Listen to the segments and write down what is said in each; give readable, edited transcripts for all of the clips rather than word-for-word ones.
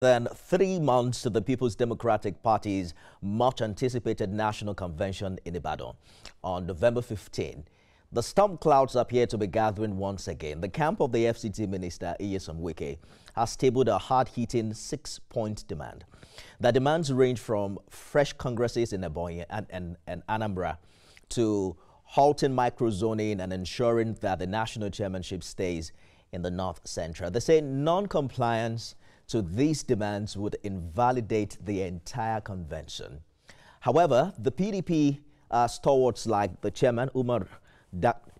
Than 3 months to the People's Democratic Party's much-anticipated national convention in Ibadan on November 15, the storm clouds appear to be gathering once again. The camp of the FCT Minister, Nyesom Wike, has tabled a hard-hitting 6-point demand. The demands range from fresh congresses in Ebonyi and Anambra to halting microzoning and ensuring that the national chairmanship stays in the North Central. They say non-compliance to these demands would invalidate the entire convention. However, the PDP stalwarts like the chairman, Umar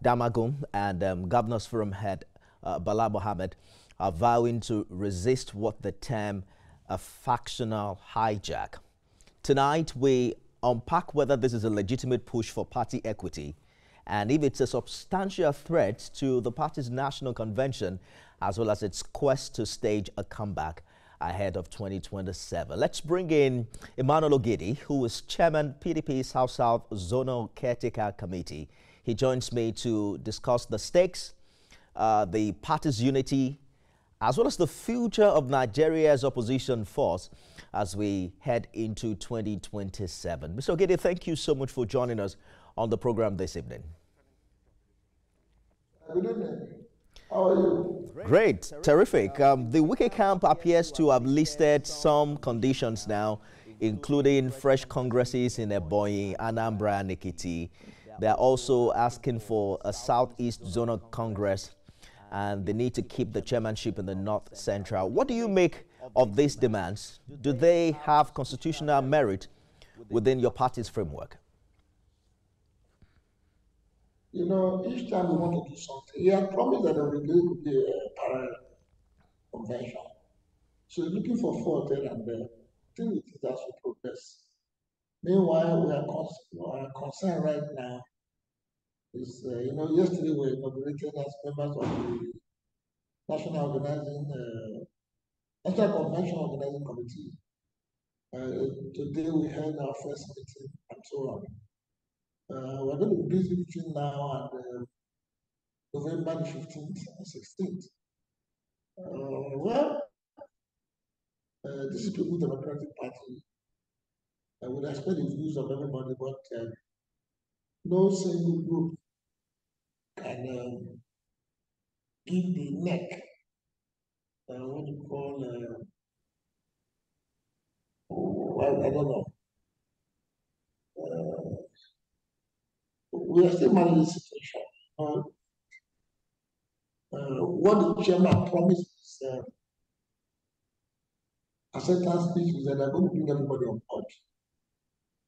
Damagum, and Governor's Forum head, Bala Mohammed, are vowing to resist what they term a factional hijack. Tonight, we unpack whether this is a legitimate push for party equity and if it's a substantial threat to the party's national convention, as well as its quest to stage a comeback ahead of 2027. Let's bring in Emmanuel Ogidi, who is chairman PDP South-South Zonal Caretaker Committee. He joins me to discuss the stakes, the party's unity, as well as the future of Nigeria's opposition force as we head into 2027. Mr. Ogidi, thank you so much for joining us on the program this evening. Good evening. How are you? Great, terrific. The Wike camp appears to have listed some conditions now, including fresh congresses in Ebonyi, Anambra, and Ekiti. They are also asking for a Southeast Zonal Congress, and they need to keep the chairmanship in the North Central. What do you make of these demands? Do they have constitutional merit within your party's framework? You know, each time we want to do something, he had promised that there will be a parallel convention. So he's looking for fault here and there. I think it is as we progress. Meanwhile, we are concerned right now is, yesterday we inaugurated as members of the National Convention Organizing Committee. Today we held our first meeting and so on. We're going to be busy between now and November the 15th and 16th. This is People's Democratic Party. I would expect the views of everybody, but no single group can give the neck, what you call, I don't know. We are still managing the situation. What the chairman promised is acceptance speech is that they're going to bring everybody on board.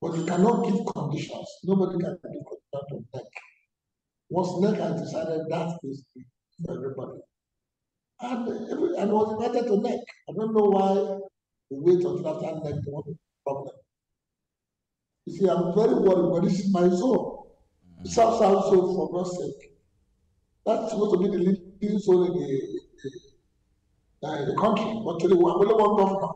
But you cannot give conditions. Nobody can give conditions to NEC. Once NEC has decided that is for everybody. And was invited to NEC. I don't know why we wait until after NEC to want to problem. You see, I'm very worried, but this is my zone. South-South zone, for God's sake. That's supposed to be the leading zone in the country. But today we only one governor.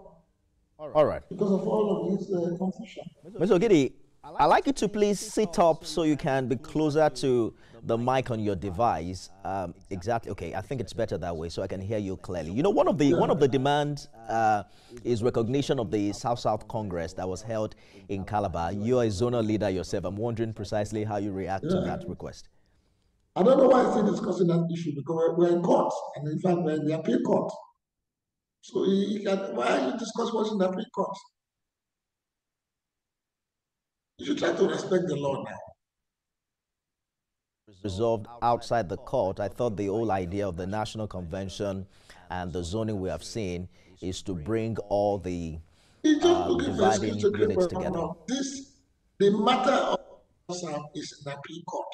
All right. Because of all of this confusion. Mr. Ogidi, I'd like you to please sit up so you can be closer to the mic on your device. Exactly. Okay, I think it's better that way so I can hear you clearly. You know, one of the demands is recognition of the South-South Congress that was held in Calabar. You are a zonal leader yourself. I'm wondering precisely how you react to that request. I don't know why I'm still discussing that issue because we're in court, and in fact we're in the appeal court. So why are you discussing what's in the appeal court? You should try to respect the law now. Resolved outside the court. I thought the whole idea of the National Convention and the zoning we have seen is to bring all the dividing units together. The matter of South is an appeal court.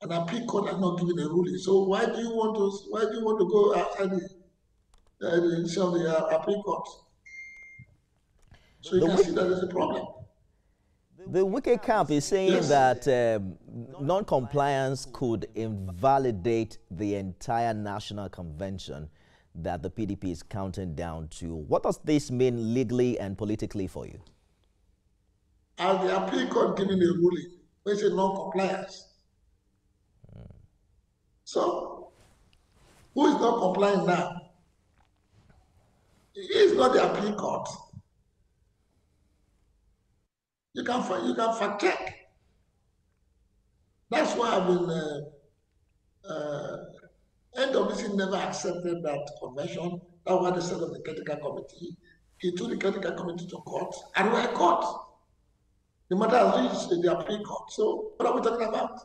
An appeal court has not given a ruling. So why do you want to go outside the appeal court? So you can see that there's a problem. The Wike camp is saying that non-compliance could invalidate the entire national convention that the PDP is counting down to. What does this mean legally and politically for you? As the appeal court giving a ruling, when it's non-compliance. So, who is not complying now? It's not the appeal court. You can fact check. That's why I've been NWC never accepted that convention. That's why they said of the critical committee. He took the critical committee to court, and we're court. The matter has reached the appeal court. So what are we talking about?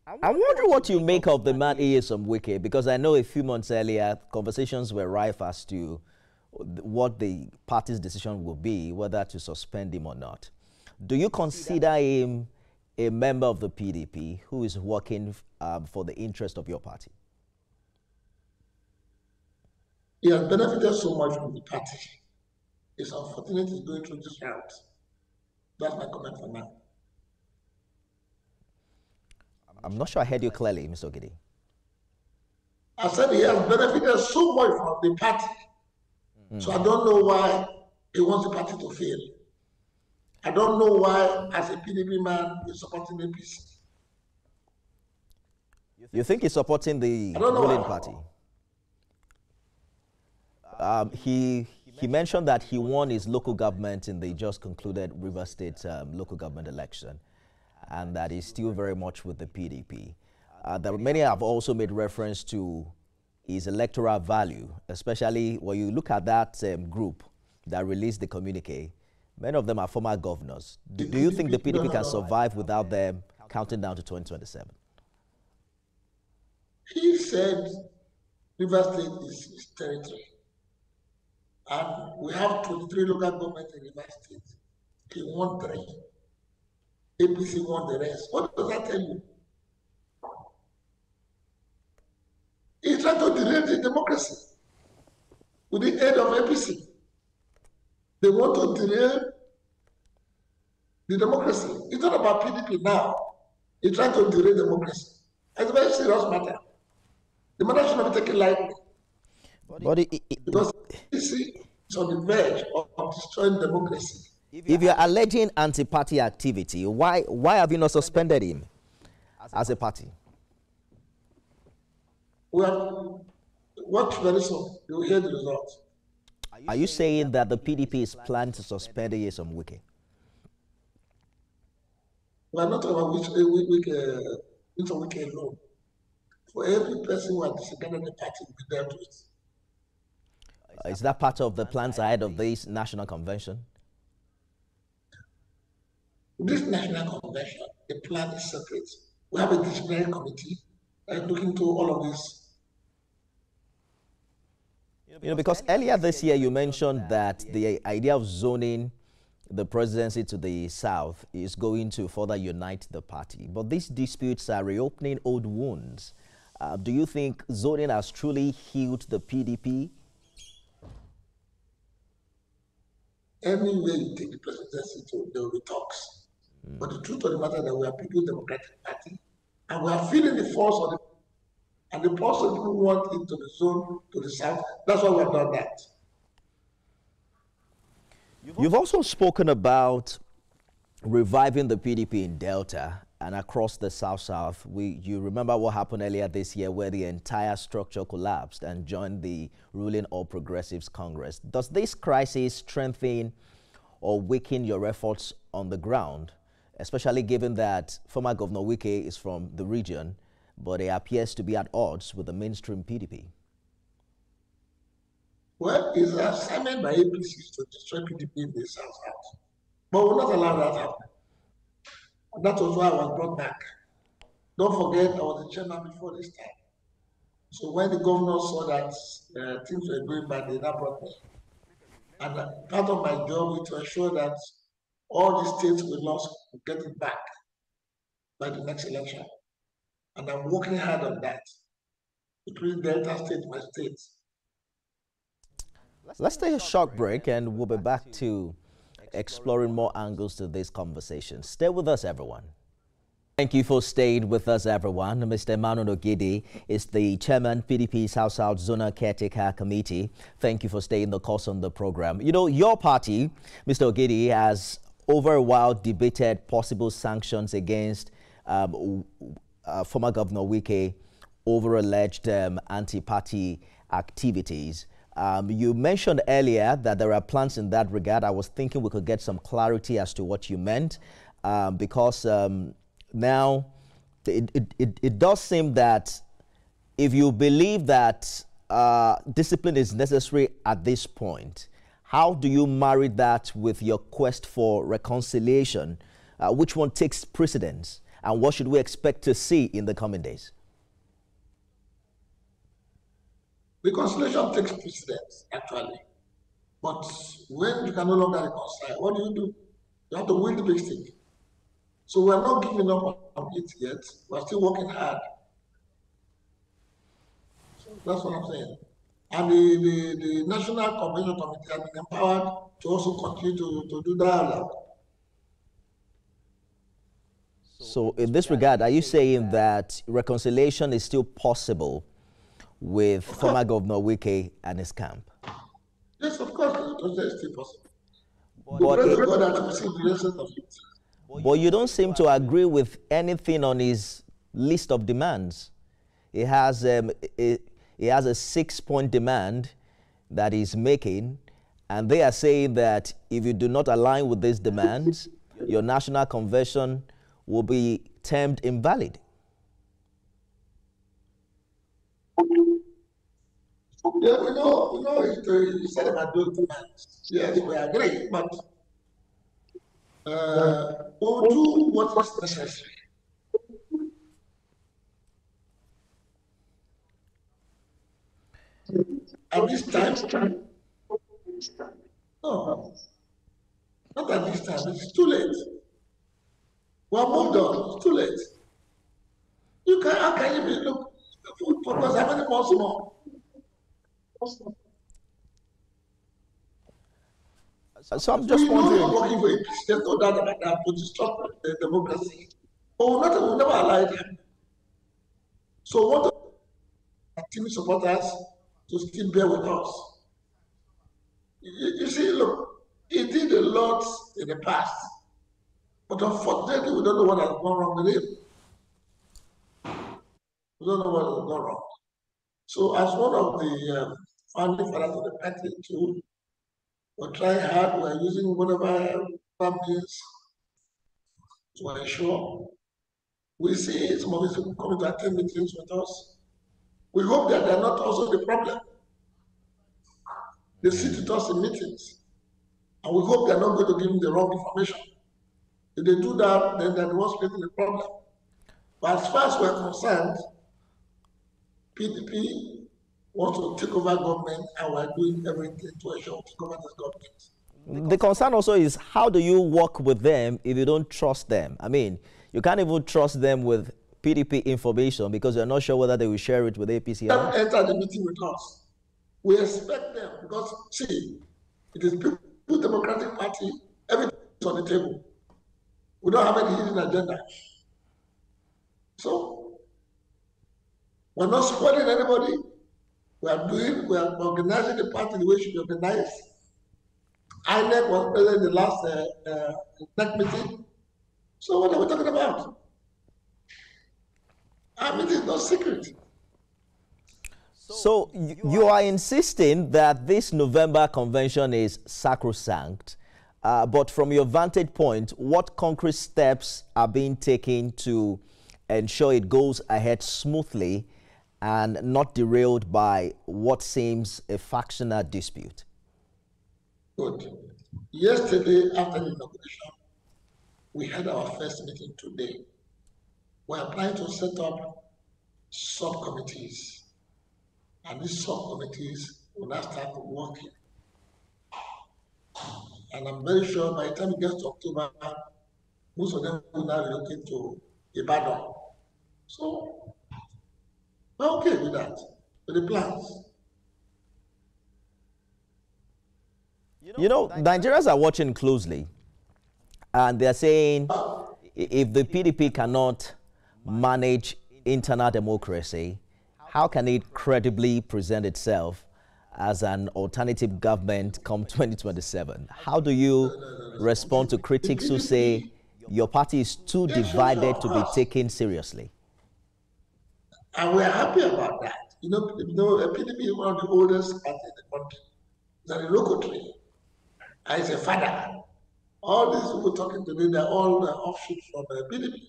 I wonder what you make of the man Nyesom Wike, because I know a few months earlier conversations were rife as to what the party's decision will be, whether to suspend him or not. Do you consider him a member of the PDP who is working for the interest of your party? He has benefited so much from the party. It's unfortunate he's going through this route. That's my comment for now. I'm not sure I heard you clearly, Mr. Ogidi. I said he has benefited so much from the party. So I don't know why he wants the party to fail. I don't know why, as a PDP man, he's supporting the APC. You think he's supporting the ruling party? He mentioned that he won his local government in the just concluded River State local government election, and that he's still very much with the PDP. Many have also made reference to his electoral value, especially when you look at that group that released the communique. Many of them are former governors. Do you think the PDP can survive without them counting down to 2027? He said River State is his territory. And we have 23 local governments in River State. He won 3. APC won the rest. What does that tell you? He's trying to derail the democracy with the aid of APC. They want to derail the democracy. It's not about PDP now. He's trying to derail democracy. It's a very serious matter. The matter should not be taken lightly. Because APC is on the verge of destroying democracy. If you're alleging anti-party activity, why have you not suspended him as a party? Well, watch very soon. You will hear the results. Are you saying that the PDP is planning to suspend Nyesom Wike? We are not talking about which Wike alone. For every person who has disbanded the party, we dealt with. Is that part of the plans ahead of this national convention? This national convention, the plan is separate. We have a disciplinary committee looking into all of this. Because earlier this year you mentioned that the idea of zoning the presidency to the south is going to further unite the party. But these disputes are reopening old wounds. Do you think zoning has truly healed the PDP? Any way you take the presidency to, there will be talks. But the truth of the matter is that we are People's Democratic Party, and we are feeling the force of the force of people want into the zone to the south. That's why we have done that. You've also spoken about reviving the PDP in Delta and across the South-South. You remember what happened earlier this year where the entire structure collapsed and joined the ruling All Progressives Congress. Does this crisis strengthen or weaken your efforts on the ground, especially given that former Governor Wike is from the region, but he appears to be at odds with the mainstream PDP? Well, it's an assignment by APC to destroy PDP in the South-South. But we'll not allow that to happen. And that was why I was brought back. Don't forget, I was the chairman before this time. So when the governor saw that things were going bad, they now brought me. And part of my job is to ensure that all the states we lost will get it back by the next election. And I'm working hard on that, including Delta State, my state. Let's take a short break and we'll be back to exploring more angles to this conversation. Stay with us, everyone. Thank you for staying with us, everyone. Mr. Emmanuel Ogidi is the chairman, PDP South-South Zonal Caretaker Committee. Thank you for staying the course on the program. You know, your party, Mr. Ogidi, has over a while debated possible sanctions against former Governor Wike over alleged anti-party activities. You mentioned earlier that there are plans in that regard. I was thinking we could get some clarity as to what you meant, because now it does seem that if you believe that discipline is necessary at this point, how do you marry that with your quest for reconciliation? Which one takes precedence, and what should we expect to see in the coming days? Reconciliation takes precedence, actually. But when you can no longer reconcile, what do? You have to win the big stick. So we're not giving up on it yet. We're still working hard. So that's what I'm saying. And the National Convention Committee has been empowered to also continue to do dialogue. So in this regard, are you saying that reconciliation is still possible with former Governor Wike and his camp? Yes, of course, reconciliation is still possible. But you don't seem to agree with anything on his list of demands. He has a 6-point demand that he's making, and they are saying that if you do not align with these demands, your national convention will be termed invalid. Yeah, we know you said about those demands. Yes, we agree, but we'll do what is necessary. At this time, no, not at this time. It's too late. We're moved on. It's too late. How can you be look? Because how many months more? So I'm just wondering. We're working for a peace. There's no doubt about that. But to stop the democracy, but we'll never allow it happen. So what the team supporters to still bear with us? You see, look, he did a lot in the past, but unfortunately, we don't know what has gone wrong with him. We don't know what has gone wrong. So, as one of the founding fathers of the party, too, we're trying hard. We're using whatever means to ensure we see some of these people coming to attend meetings with us. We hope that they're not also the problem. They sit with us in meetings, and we hope they're not going to give them the wrong information. If they do that, then they're the ones creating the problem. But as far as we're concerned, PDP wants to take over government, and we're doing everything to ensure to take over this government. The concern also is, how do you work with them if you don't trust them? I mean, you can't even trust them with PDP information because you're not sure whether they will share it with APC. They enter the meeting with us. We expect them because, see, it is People's Democratic Party, everything is on the table. We don't have any hidden agenda. So, we're not spoiling anybody. We are organizing the party the way it should be organized. INEC was present in the last NEC meeting. So what are we talking about? Our meeting is not secret. So you are insisting that this November convention is sacrosanct, but from your vantage point, what concrete steps are being taken to ensure it goes ahead smoothly and not derailed by what seems a factional dispute? Good. Yesterday, after the inauguration, we had our first meeting today. We are trying to set up subcommittees, and these subcommittees will now start working. And I'm very sure by the time it gets to October, most of them will now relocate to Ibadan. So, we're okay with that, with the plans. You know, Nigerians are watching closely, and they're saying if the PDP cannot manage internal democracy, how can it credibly present itself as an alternative government come 2027? How do you respond to critics who say your party is too divided to be taken seriously? And we're happy about that. PDP is one of the oldest parties in the country. It's a local tree. And it's a father. All these people talking today, they're all offshoots from PDP.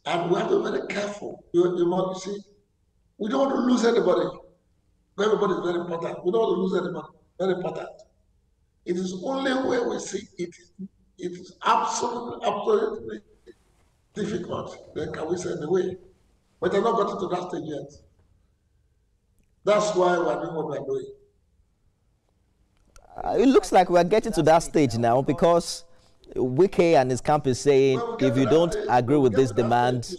And we have to be very careful. You see, we don't want to lose anybody. Everybody is very important. We don't want to lose anybody. Very important. It is only where we see it is absolutely difficult. Then can we send away? But they're not gotten to that stage yet. That's why we're doing what we're doing. It looks like we're getting to that stage now because Wike and his camp is saying if you don't agree with this demand,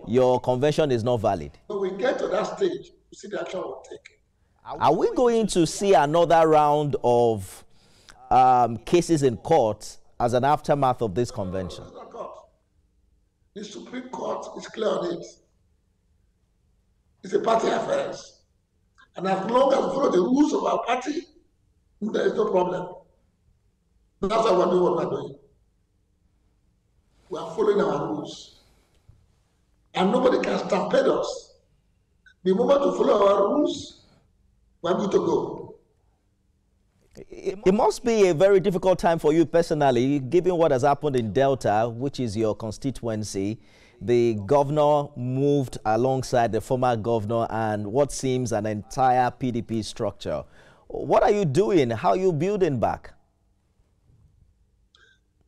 your convention is not valid. When we get to that stage, you see the action we'll take. Are we going to see another round of cases in court as an aftermath of this convention? The Supreme Court is clear on it. It's a party affair. And as long as we follow the rules of our party, there is no problem. That's why we're doing what we're doing. We are following our rules. And nobody can stampede us. The moment we follow our rules, we're good to go. It must be a very difficult time for you personally, given what has happened in Delta, which is your constituency. The governor moved alongside the former governor and what seems an entire PDP structure. What are you doing? How are you building back?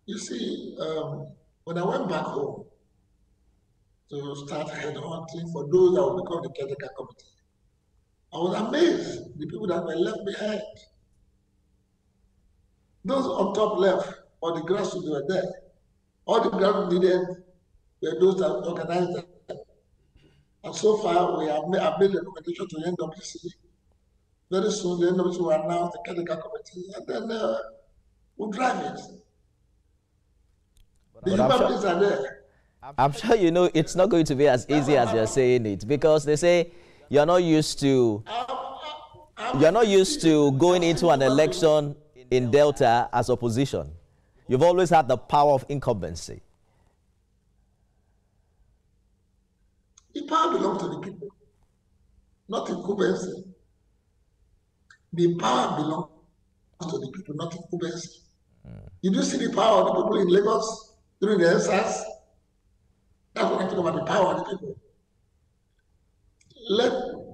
You see, when I went back home to start headhunting for those that will become the caretaker committee, I was amazed the people that were left behind. Those on top left, or the grassroots were there. All the grassroots needed were those that organized them. And so far, we have made a recommendation to the NWC. Very soon, the NWC will announce the caretaker committee, and then we'll drive it. The human beings are there. I'm sure you know it's not going to be as easy as you're saying it, because they say you're not used to going into an election in Delta as opposition. You've always had the power of incumbency. The power belongs to the people, not incumbency. The power belongs to the people, not incumbency. Did you see the power of the people in Lagos during the SARS? That's what I'm talking about, the power of the people.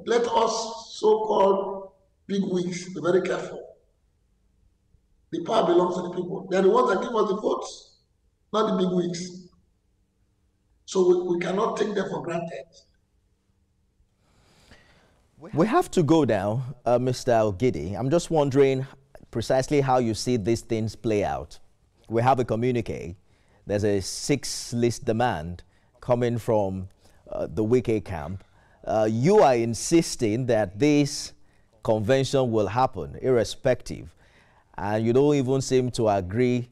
Let us so-called big wigs be very careful. The power belongs to the people. They're the ones that give us the votes, not the big wigs. So we cannot take them for granted. We have to go now, Mr. Ogidi. I'm just wondering precisely how you see these things play out. We have a communique. There's a 6-list demand coming from the Wike camp. You are insisting that this convention will happen irrespective, and you don't even seem to agree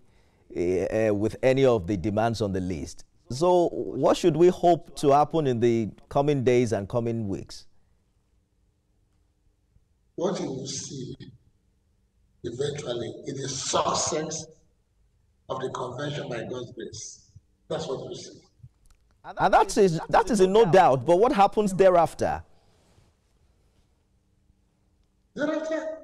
with any of the demands on the list. So what should we hope to happen in the coming days and coming weeks? What you will see eventually is the success of the convention by God's grace. That's what we see. And that is in no doubt. But what happens thereafter? Thereafter,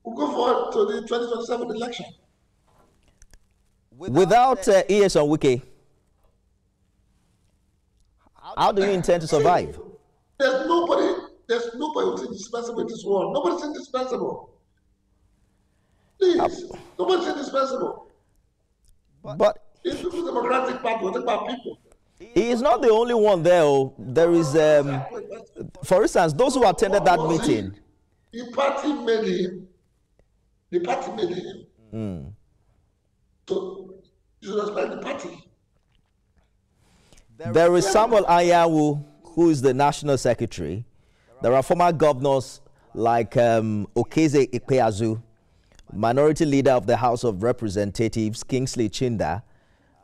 we'll go forward to the 2027 election. Without ES on Wike, how do you intend to survive? There's nobody who's indispensable in this world. Nobody's indispensable. Please, nobody's indispensable. But it's the Democratic Party. We're talking about people. He is not the only one there. There is, for instance, those who attended that meeting. The party made him. The party made him. So you should respect the party. There is Samuel Anyanwu, who is the national secretary. There are former governors like Okeze Ikpeazu, minority leader of the House of Representatives, Kingsley Chinda.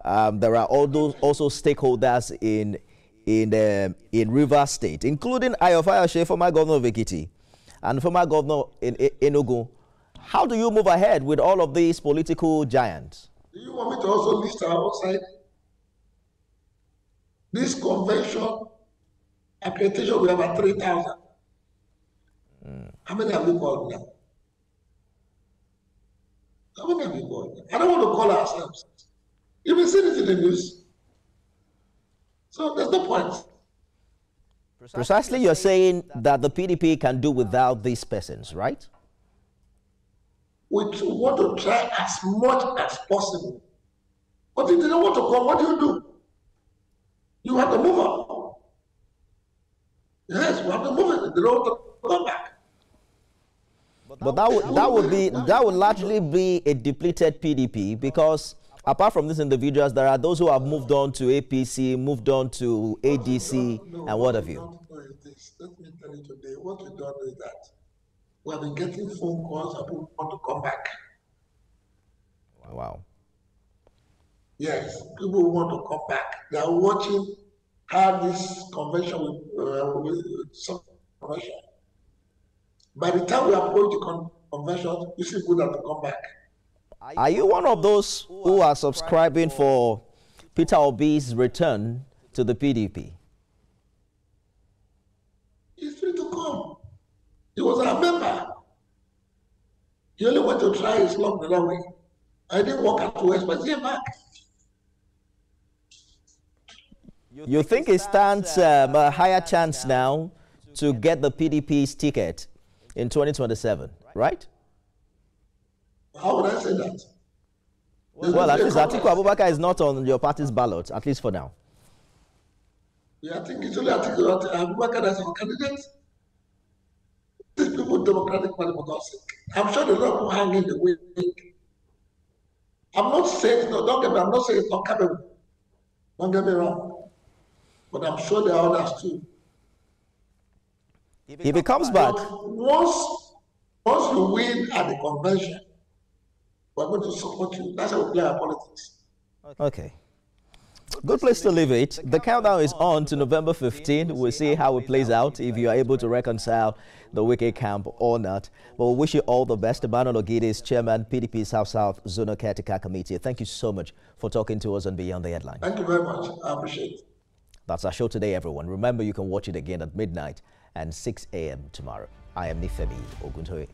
There are also stakeholders in Rivers State, including Ayofayoshe, former governor of Ekiti, and former governor in Enugu. How do you move ahead with all of these political giants? Do you want me to also list our outside? This convention Accreditation, we have at 3,000. How many have we called now? How many have we called? I don't want to call ourselves. You've been seeing it in the news. So there's no point. Precisely, you're saying that the PDP can do without these persons, right? We want to try as much as possible. But if they don't want to come, what do? You have to move on. Yes, we have to move it. They don't want to come back. But that would largely be a depleted PDP, because apart from these individuals, there are those who have moved on to APC, moved on to ADC, and what have you. Let me tell you today, what we don't know is that we have been getting phone calls and people want to come back. Wow. Yes, people want to come back. They are watching how this convention will some convention. By the time we approach the convention, you see people that will come back. Are you one of those who are subscribing for Peter Obi's return to the PDP? He's free to come. He was our member. He only went to try his luck the other way. I didn't work out to West, but he came back. You think it stands a higher chance now to get the PDP's ticket in 2027, right? How would I say that? Well, at least Atiku Abubakar is not on your party's ballot, at least for now. Yeah, I think it's only Atiku Abubakar that's our candidate. These people, Democratic Party, for God's sake. I'm sure they're not hanging the wing. I'm not saying, no, don't get me, I'm not saying it's not capable. Don't get me wrong. But I'm sure there are others too. If it comes back. Once you win at the convention, we're going to support you. That's how we play our politics. Okay. Good place to leave it. The countdown is on to November 15. We'll see how it plays out, if you are able to reconcile the Wike camp or not. But we wish you all the best. Emmanuel Ogidis, Chairman, PDP South Zonal Caretaker Committee. Thank you so much for talking to us on Beyond the Headline. Thank you very much. I appreciate it. That's our show today, everyone. Remember, you can watch it again at midnight and 6 a.m. tomorrow. I am Nifemi Oguntoye.